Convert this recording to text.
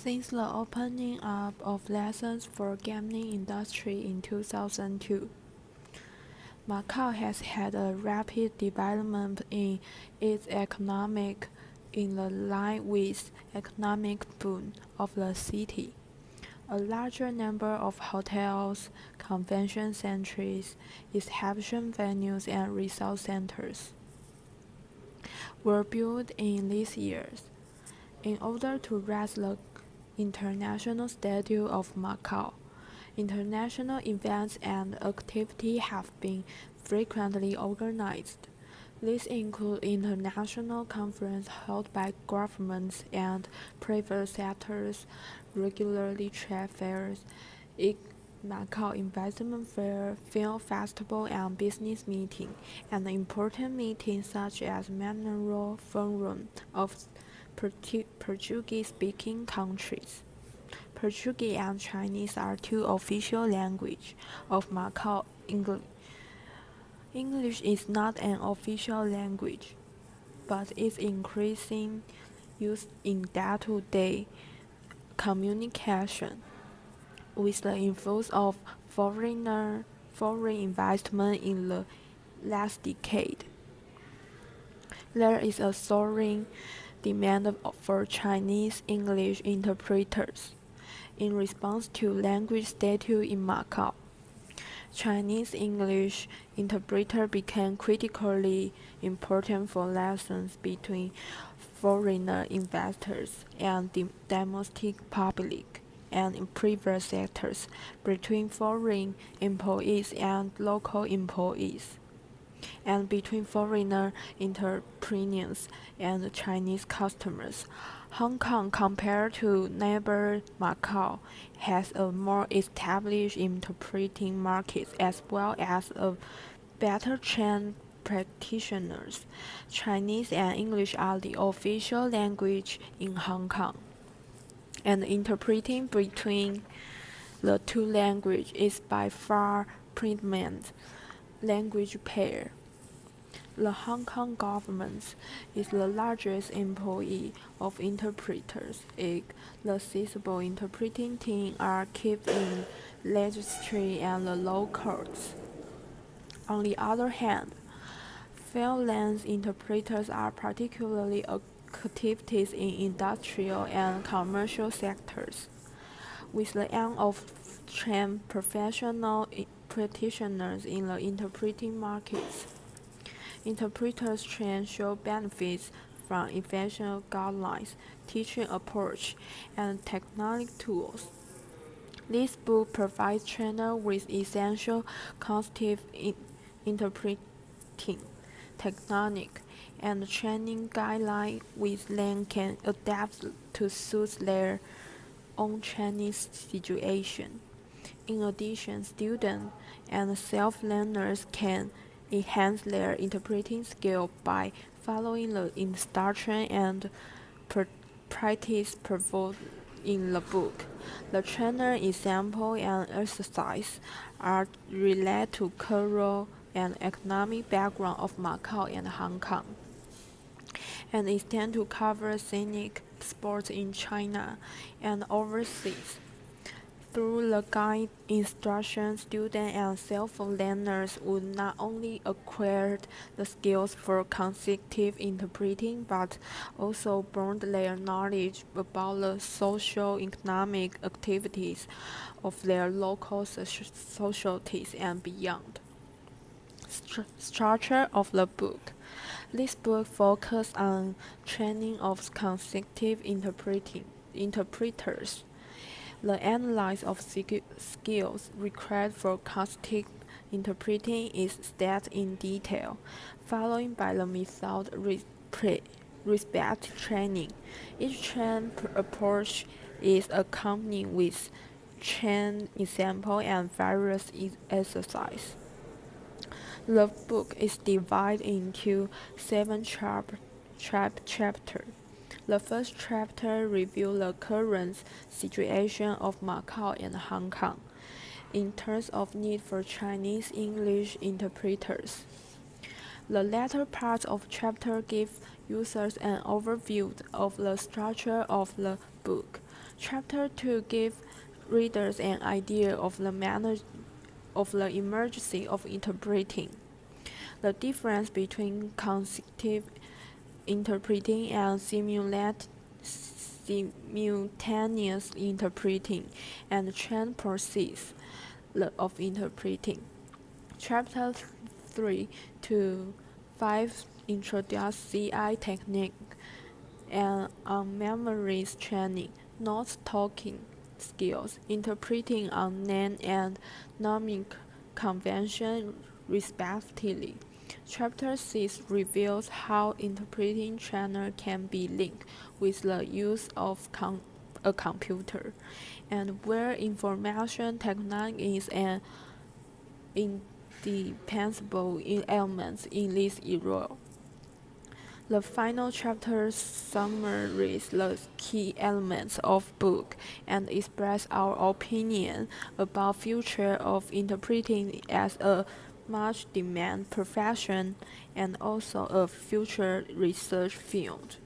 Since the opening up of lessons for gaming industry in 2002, Macau has had a rapid development in its economic in the line with economic boom of the city. A larger number of hotels, convention centers, exhibition venues and resort centers were built in these years. In order to raise the international status of Macau, international events and activities have been frequently organized. These include international conferences held by governments and private sectors, regularly trade fairs, Macau Investment Fair, film festival and business meetings, and important meetings such as Mineral Forum of Portuguese-speaking countries. Portuguese and Chinese are two official languages of Macau. English is not an official language, but is increasing use in day-to-day communication. With the influx of foreign investment in the last decade, there is a soaring demand for Chinese English interpreters. In response to language status in Macau, Chinese English interpreter became critically important for lessons between foreigner investors and the domestic public, and in private sectors between foreign employees and local employees, and between foreigner entrepreneurs and Chinese customers. Hong Kong, compared to neighbor Macau, has a more established interpreting market as well as a better trained practitioners. Chinese and English are the official language in Hong Kong, and interpreting between the two languages is by far predominant language pair. The Hong Kong government is the largest employer of interpreters. The sizable interpreting team are kept in legislature and the law courts. On the other hand, freelance interpreters are particularly activities in industrial and commercial sectors. With the aim of trained professional practitioners in the interpreting markets, interpreters trained show benefits from effective guidelines, teaching approach, and technical tools. This book provides trainers with essential cognitive interpreting technique and training guidelines which then can adapt to suit their own training situation. In addition, students and self-learners can enhance their interpreting skill by following the instruction and practice provided in the book. The trainer example and exercise are related to cultural and economic background of Macau and Hong Kong, and extend to cover scenic sports in China and overseas. Through the guide instruction, students and self-learners would not only acquire the skills for consecutive interpreting, but also broaden their knowledge about the social-economic activities of their local societies and beyond. Structure of the book. This book focuses on training of consecutive interpreters. The analysis of skills required for consecutive interpreting is stated in detail, followed by the method respect training. Each train approach is accompanied with train example and various exercises. The book is divided into 7 chapters. The first chapter reviews the current situation of Macau and Hong Kong in terms of need for Chinese English interpreters. The latter part of chapter gives users an overview of the structure of the book, Chapter 2 gives readers an idea of the manner of the emergency of interpreting. The difference between consecutive interpreting and simultaneous interpreting, and the trend process of interpreting. Chapter 3 to 5 introduce CI technique and on memory training, not talking skills, interpreting on name and nomic convention respectively. Chapter 6 reveals how interpreting trainer can be linked with the use of a computer, and where information technology is an indispensable element in this era. The final chapter summarizes the key elements of book and express our opinion about future of interpreting as a much demand profession and also a future research field.